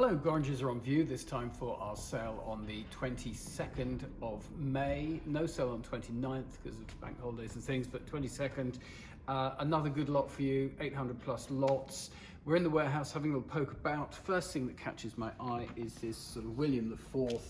Hello, Gorringes are on view, this time for our sale on the 22nd of May. No sale on 29th because of bank holidays and things, but 22nd, another good lot for you, 800 plus lots. We're in the warehouse having a little poke about. First thing that catches my eye is this sort of William IV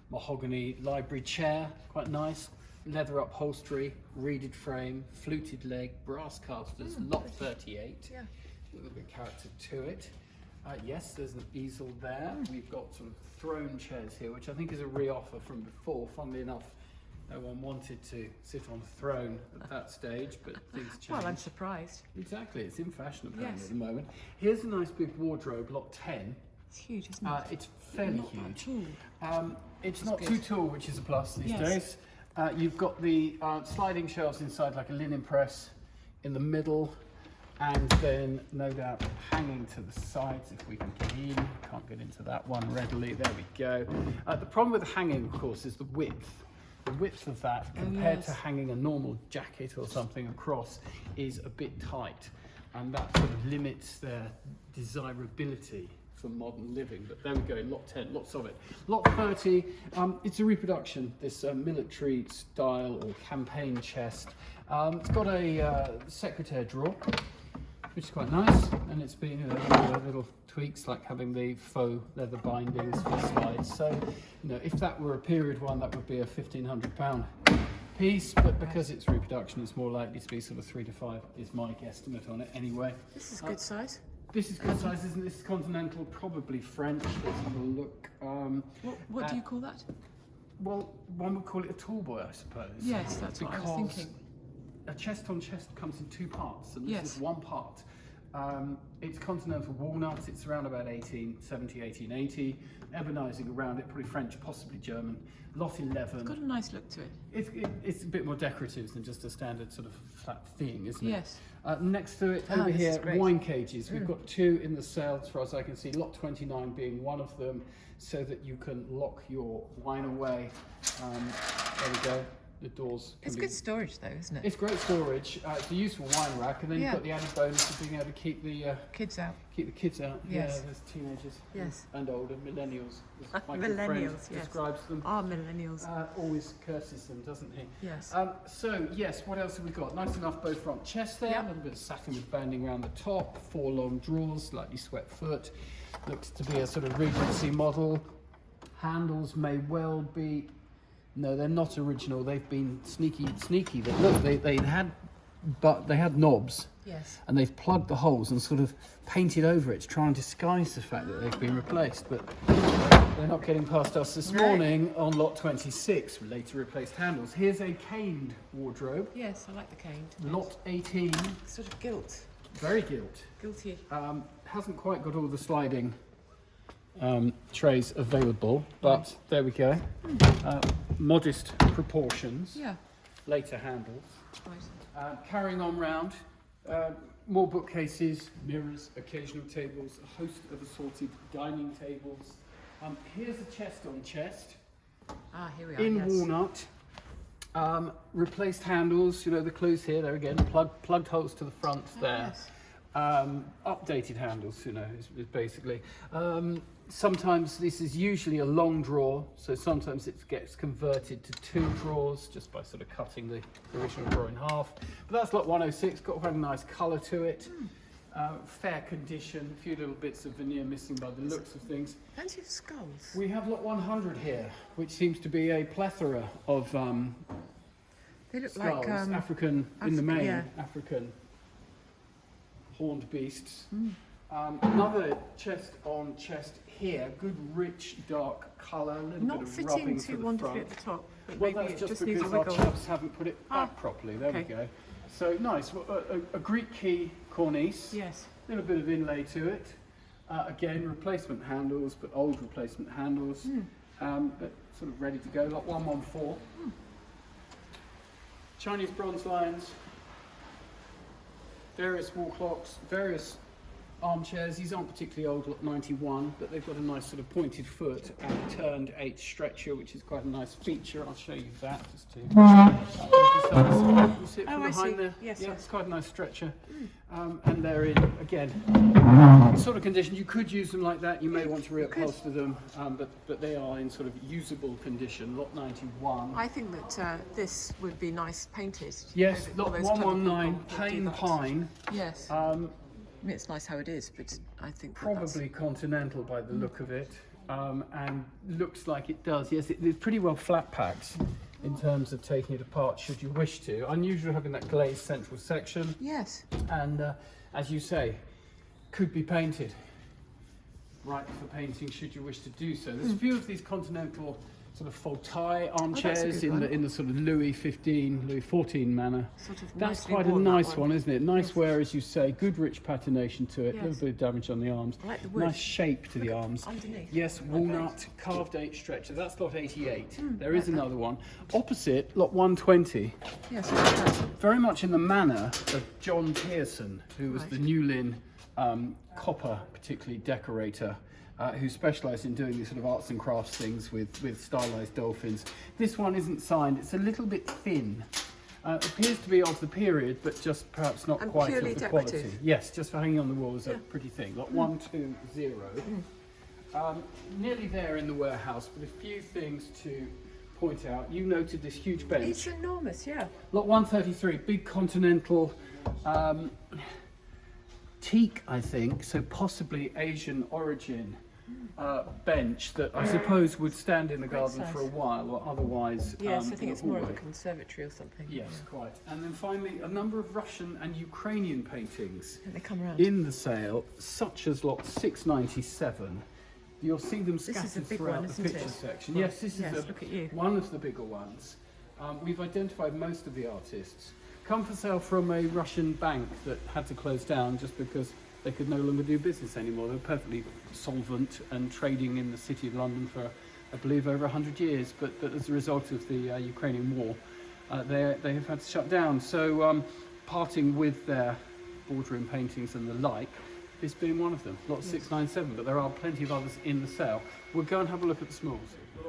mahogany library chair, quite nice. Leather upholstery, reeded frame, fluted leg, brass casters, lot 38. Yeah. A little bit of character to it. Yes, there's an easel there. We've got sort of throne chairs here, which I think is a re-offer from before. Funnily enough, no one wanted to sit on a throne at that stage, but things change. Well, I'm surprised. Exactly, it's in fashion apparently at the moment. Here's a nice big wardrobe, lot 10. It's huge, isn't it? It's fairly not huge. That tall. It's not too tall, which is a plus these days. You've got the sliding shelves inside, like a linen press in the middle. And then, no doubt, hanging to the sides if we can get in. Can't get into that one readily. There we go. The problem with hanging, of course, is the width. The width of that compared to hanging a normal jacket or something across is a bit tight. And that sort of limits their desirability for modern living. But there we go, lot 10, lots of it. Lot 30, it's a reproduction, this military style or campaign chest. It's got a secretaire drawer, which is quite nice, and it's been little tweaks like having the faux leather bindings for the slides. So, if that were a period one, that would be a £1,500 piece, but because it's reproduction, it's more likely to be sort of 3 to 5 is my guesstimate on it anyway. This is good size. This is good size, isn't it? This is Continental, probably French. Let's have a look. What do you call that? Well, one would call it a tall boy, I suppose. Yes, that's what I was thinking. A chest on chest comes in two parts, and this is one part. It's Continental walnut, it's around about 1870, 1880, ebonising around it, probably French, possibly German. Lot 11. It's got a nice look to it. It's a bit more decorative than just a standard sort of flat thing, isn't it? Yes. Next to it, over here, wine cages. We've got two in the sale, as far as I can see, lot 29 being one of them, so that you can lock your wine away. There we go. The doors. It's good storage though, isn't it? It's great storage. It's a useful wine rack, and then you've got the added bonus of being able to keep the kids out. Keep the kids out. Yes. Yeah, there's teenagers. Yes. And older millennials. As my Millennials. Yes. Describes them. Our millennials. Always curses them, doesn't he? Yes. So yes, what else have we got? Nice enough both front chest there. A little bit of satin with banding around the top. 4 long drawers, slightly swept foot. Looks to be a sort of Regency model. Handles may well be. No, they're not original. They've been sneaky. Look, they had knobs. Yes. And they've plugged the holes and sort of painted over it to try and disguise the fact that they've been replaced. But they're not getting past us this morning on lot 26. Later replaced handles. Here's a caned wardrobe. Yes, I like the caned. Lot 18. Sort of gilt. Very gilt. Guilty. Hasn't quite got all the sliding trays available, but there we go. Modest proportions. Yeah. Later handles. Right. Carrying on round, more bookcases, mirrors, occasional tables, a host of assorted dining tables. Here's a chest on chest. Here we are. In walnut. Replaced handles, the clues here, there again, plugged holes to the front there. Yes. Updated handles, is basically. Sometimes this is usually a long drawer, so sometimes it gets converted to 2 drawers just by sort of cutting the original drawer in half. But that's lot 106, got quite a nice colour to it. Fair condition, a few little bits of veneer missing by the looks of things. Plenty of skulls. We have lot 100 here, which seems to be a plethora of They look skulls, like African in the main, African horned beasts. Another chest on chest here, good rich dark colour, a little not bit of fitting rubbing too to the wonderfully front. at the top. But Well, maybe that's it just needs a because our wiggle. chaps haven't put it back properly. There we go. So nice, a Greek key cornice. Yes. A little bit of inlay to it. Again, replacement handles, but old replacement handles. But sort of ready to go, lot 114. Chinese bronze lions. Various wall clocks, various armchairs. These aren't particularly old, lot 91, but they've got a nice sort of pointed foot and turned 8 stretcher, which is quite a nice feature. I'll show you that just to. You see it from behind there? Yes, yeah, yes. it's quite a nice stretcher. And they're in, again, sort of condition. You could use them like that. You may want to reupholster them, but they are in sort of usable condition. Lot 91. I think that this would be nice painted. Yes, All lot those colour 119, people that do Plain that. Pine. Yes. I mean, it's nice how it is, but I think that Probably Continental by the look of it, and looks like it does. Yes, it's pretty well flat packed in terms of taking it apart should you wish to. Unusual having that glazed central section, yes. and as you say, could be painted. Right for painting should you wish to do so. There's a few of these Continental sort of fauteuil armchairs good one. in the sort of Louis XIV manner. Sort of That's nicely quite a worn, that nice one, isn't it? Nice Yes. wear, as you say. Good rich patination to it. A Yes. little bit of damage on the arms. I like the wood. Nice shape to the arms. underneath. Yes, Like walnut, carved 8 stretcher. That's lot 88. There like is another one. Opposite, lot 120. Yes, I like that. Very much in the manner of John Pearson, who was Right. the New Lynn copper, particularly decorator, who specialised in doing these sort of arts and crafts things with stylised dolphins. This one isn't signed. It's a little bit thin. Appears to be of the period, but just perhaps not And quite of purely the decorative. quality. Yes, just for hanging on the walls, Yeah. are pretty thin. Lot 120. Nearly there in the warehouse, but a few things to point out. You noted this huge bench. It's enormous, yeah. Lot 133, big Continental teak, I think, so possibly Asian origin bench that I suppose would stand in the Great garden size. for a while, or otherwise. Yes, I in think a it's more of a hallway. conservatory or something. Yes, quite. And then finally, a number of Russian and Ukrainian paintings And they come around. in the sale, such as lot 697. You'll see them This is a scattered big throughout one, the isn't picture it? section. Yes, this Yes, is look at you. one of the bigger ones. We've identified most of the artists. Come for sale from a Russian bank that had to close down just because they could no longer do business anymore. They were perfectly solvent and trading in the city of London for, I believe, over 100 years. But as a result of the Ukrainian war, they have had to shut down. So parting with their boardroom paintings and the like, this being one of them, lot 697, but there are plenty of others in the sale. We'll go and have a look at the smalls.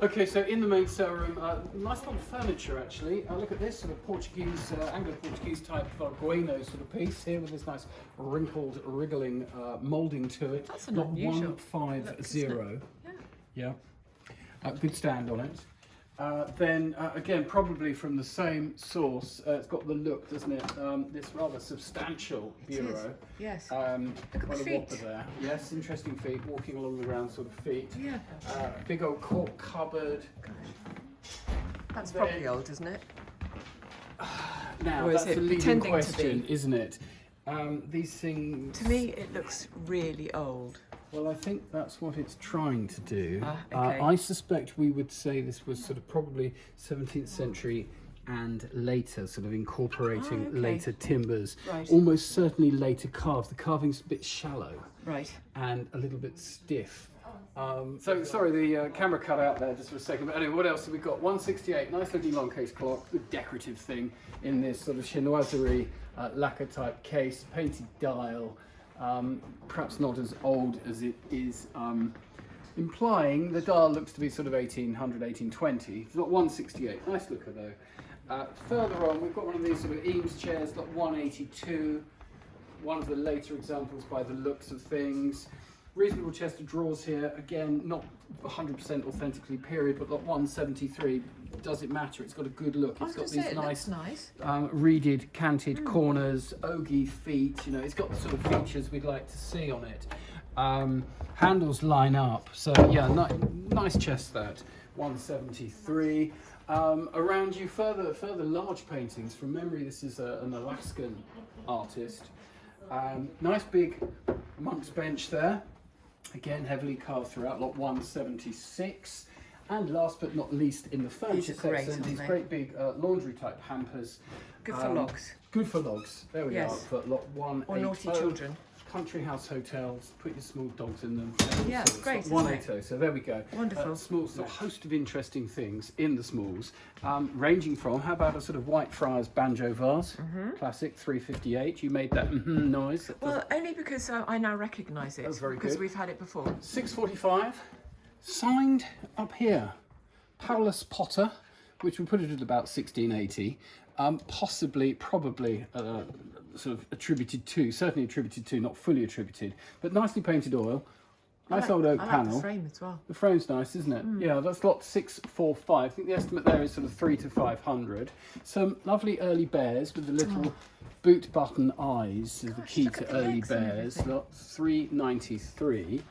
Okay, so in the main sale room, nice lot of furniture actually. Look at this sort of Portuguese, Anglo-Portuguese type Bueno sort of piece here with this nice wrinkled, wriggling moulding to it. That's an lot unusual 150. look, Yeah. Good stand on it. Then again, probably from the same source, it's got the look, doesn't it? This rather substantial bureau. Yes. Quite a feet. whopper there. Yes, interesting feet, walking along the ground sort of feet. Yeah. Big old cork cupboard. That's Then- probably old, isn't it? Now, Or is that's it the leading pretending to question, be? isn't it? These things... To me, it looks really old. Well, I think that's what it's trying to do. Okay. I suspect we would say this was sort of probably 17th century and later, sort of incorporating okay. later timbers. Right. Almost certainly later carved. The carving's a bit shallow Right. and a little bit stiff. So sorry, the camera cut out there just for a second. But anyway, what else have we got? 168, nice looking long case clock, good decorative thing in this sort of chinoiserie lacquer type case, painted dial. Perhaps not as old as it is implying. The dial looks to be sort of 1800, 1820. It's got 168, nice looker though. Further on, we've got one of these sort of Eames chairs, got 182. One of the later examples by the looks of things. Reasonable chest of drawers here, again, not 100% authentically period, but lot 173. Does it matter? It's got a good look. I It's was got going to say, these it nice looks nice. reeded, canted corners, ogee feet. You know, it's got the sort of features we'd like to see on it. Handles line up, so yeah, nice chest that. 173. Around you, further large paintings. From memory, this is an Alaskan artist. Nice big monk's bench there. Again, heavily carved throughout. Lot 176. And last but not least, in the furniture These are great, section, aren't these they? great big laundry type hampers. Good for logs. Good for logs. There we Yes. are. For lot 180. Or naughty children. country house hotels, put your small dogs in them. Yeah, it's great, isn't 180, so there we go. Wonderful. Smalls, a host of interesting things in the smalls, ranging from, how about a sort of Whitefriars banjo vase, classic, 358. You made that noise. Well, only because I now recognise it. That's very because good. we've had it before. 645, signed up here, Paulus Potter, which we put it at about 1680, probably sort of attributed to, certainly attributed to, not fully attributed, but nicely painted oil, nice old oak I like panel. the frame as well. The frame's nice, isn't it? Yeah, that's lot 645. I think the estimate there is sort of 300 to 500. Some lovely early bears with the little boot button eyes is the key look at to the early legs and bears. everything. Lot 393.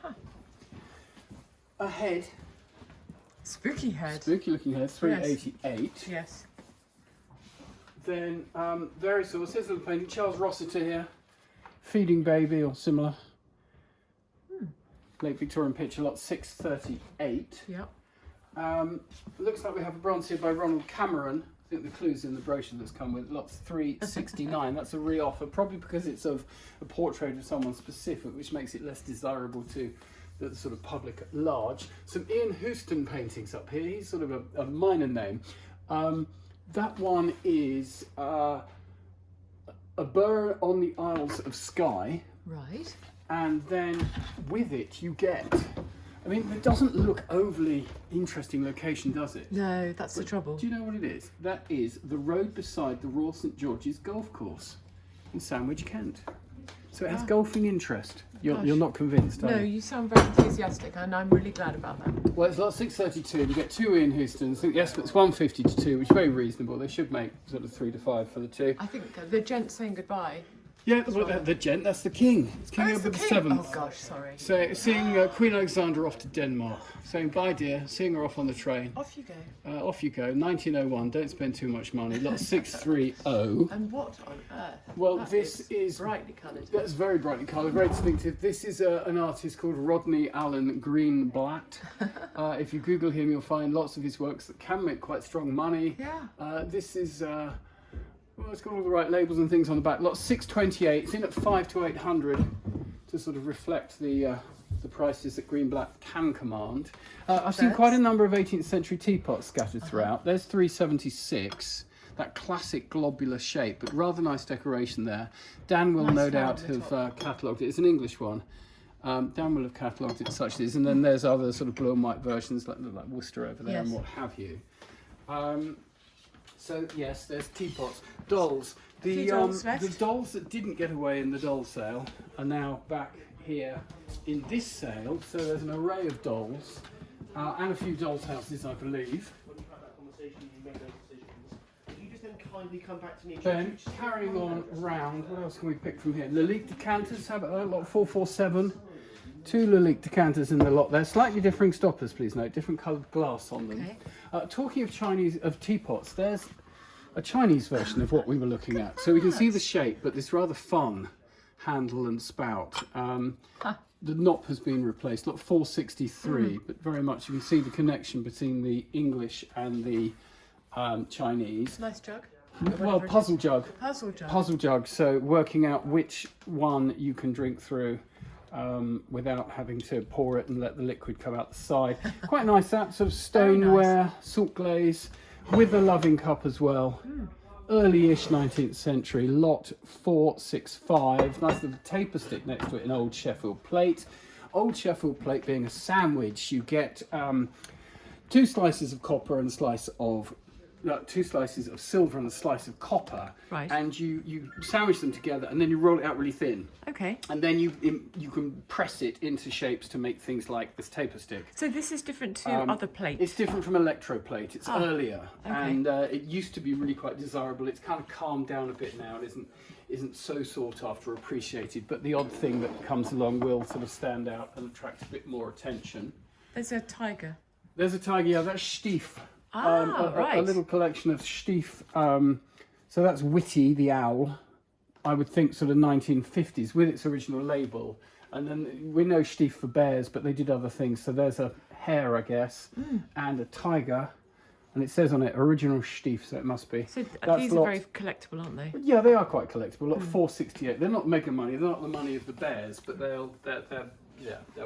A head, Spooky head. spooky looking head, 388. Yes. Then various sources, little painting, Charles Rossiter here, feeding baby or similar. Late Victorian picture, lot 638. Yep. Looks like we have a bronze here by Ronald Cameron. I think the clue's in the brochure that's come with lots 369. That's a re-offer, probably because it's of a portrait of someone specific, which makes it less desirable to the sort of public at large. Some Ian Houston paintings up here. He's sort of a minor name. That one is a burr on the Isles of Skye, Right. and then with it you get, I mean, it doesn't look overly interesting location, does it? No, that's the trouble. Do you know what it is? That is the road beside the Royal St George's Golf Course in Sandwich, Kent. So it has golfing interest. You're not convinced, are No, you? you sound very enthusiastic, and I'm really glad about that. Well, it's lot 632, and you get 2 Ian Houstons. I think the estimate's 150 to 2, which is very reasonable. They should make sort of 3 to 5 for the 2. I think the gent saying goodbye. Yeah, the gent, that's the king. It's King it's Edward the the king. 7th. Oh gosh, sorry. So seeing Queen Alexandra off to Denmark, saying bye dear, seeing her off on the train. Off you go. Off you go, 1901, don't spend too much money, lot 630. And what on earth? Well, That this is brightly coloured. That's very brightly coloured, very distinctive. This is an artist called Rodney Allen Greenblatt. If you Google him, you'll find lots of his works that can make quite strong money. Yeah. This is, well, it's got all the right labels and things on the back. Lot 628, it's in at 5 to 800 to sort of reflect the prices that Greenblatt can command. I've seen quite a number of 18th century teapots scattered throughout. There's 376. That classic globular shape, but rather nice decoration there. Dan will Nice no flower doubt on the have catalogued it. It's an English one. Dan will have catalogued it such as, and then there's other sort of blue and white versions like Worcester over there and Yes. what have you. So yes, there's teapots, dolls. Few dolls left. The dolls that didn't get away in the doll sale are now back here in this sale. So there's an array of dolls and a few dolls' houses, I believe. When you've had that conversation, you make those decisions. If you just then kindly come back to me. Then carrying on round, what else can we pick from here? Lalique decanters, how about that? Lot 447. 2 Lalique decanters in the lot there. Slightly differing stoppers, please note. Different coloured glass on them. Okay. Talking of teapots, there's a Chinese version of what we were looking at. So we can see the shape, but this rather fun handle and spout. The knob has been replaced. Lot 463, but very much you can see the connection between the English and the Chinese. Nice jug. Well, puzzle jug. Puzzle jug. Puzzle jug, so working out which one you can drink through without having to pour it and let the liquid come out the side. Quite nice, that sort of stoneware, salt glaze, with a loving cup as well. Early-ish 19th century, lot 465. Nice little taper stick next to it, an old Sheffield plate. Old Sheffield plate being a sandwich, you get 2 slices of copper and a slice of 2 slices of silver and a slice of copper, Right. and you sandwich them together, and then you roll it out really thin, Okay. and then you can press it into shapes to make things like this taper stick. So this is different to other plates. It's different from electroplate. It's earlier, okay. and it used to be really quite desirable. It's kind of calmed down a bit now. It isn't so sought after or appreciated, but the odd thing that comes along will sort of stand out and attract a bit more attention. There's a tiger. There's a tiger. Yeah, that's Stief. Right. A little collection of Stief. So that's Whitty the owl. I would think sort of 1950s with its original label. And then we know Stief for bears, but they did other things. So there's a hare, I guess, and a tiger. And it says on it original Stief, so it must be. So That's these are lot- very collectible, aren't they? Yeah, they are quite collectible. Lot 468. They're not mega money. They're not the money of the bears, but they're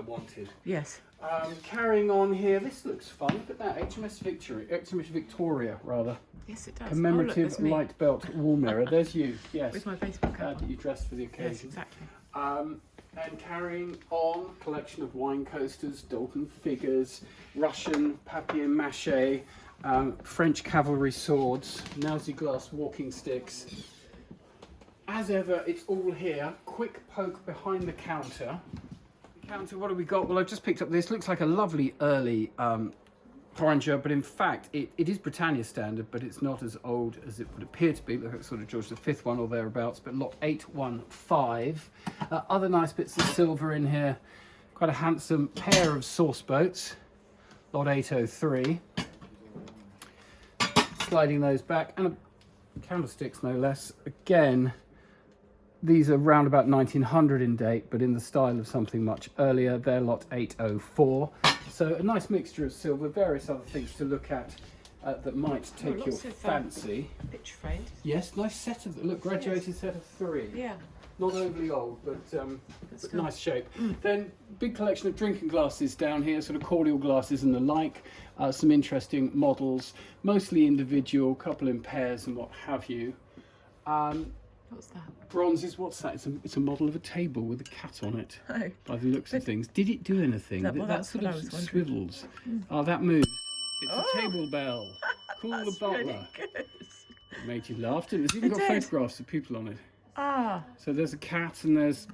wanted. Yes. Carrying on here, this looks fun. Look at that, HMS Victoria, rather. Yes, it does. Commemorative oh, look, there's me. light belt wall mirror. There's you. Yes. With my baseball cap. Glad that you dressed for the occasion. Yes, exactly. And carrying on, collection of wine coasters, Dalton figures, Russian papier-mâché, French cavalry swords, Nausea glass walking sticks. As ever, it's all here. Quick poke behind the counter. What have we got? Well, I've just picked up this. Looks like a lovely early Gorringe, but in fact, it is Britannia standard, but it's not as old as it would appear to be. Look at sort of George V one or thereabouts, but lot 815. Other nice bits of silver in here. Quite a handsome pair of sauce boats. Lot 803. Sliding those back, and candlesticks no less. Again, these are round about 1900 in date, but in the style of something much earlier. They're lot 804. So a nice mixture of silver, various other things to look at that might take your fancy. Picture framed. Yes, nice set of, look, graduated set of 3. Yeah. Not overly old, but cool. nice shape. Then big collection of drinking glasses down here, sort of cordial glasses and the like. Some interesting models, mostly individual, couple in pairs and what have you. What's that? Bronzes, what's that? It's a model of a table with a cat on it. Oh. By the looks of things. Did it do anything? Well, that's sort what of I was wondering. swivels. Oh, that moves. It's Oh. a table bell. Call the That's butler. really good. It made you laugh, didn't it? It's even It got did. photographs of people on it. Ah. So there's a cat and there's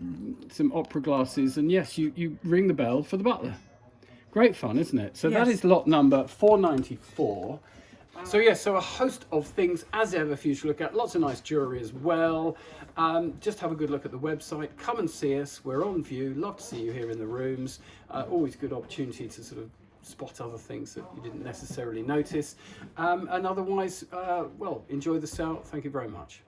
some opera glasses, and yes, you ring the bell for the butler. Great fun, isn't it? So that Yes. is lot number 494. So yes, so a host of things as ever for you to look at. Lots of nice jewellery as well. Just have a good look at the website. Come and see us. We're on view. Love to see you here in the rooms. Always a good opportunity to sort of spot other things that you didn't necessarily notice. And otherwise, well, enjoy the sale. Thank you very much.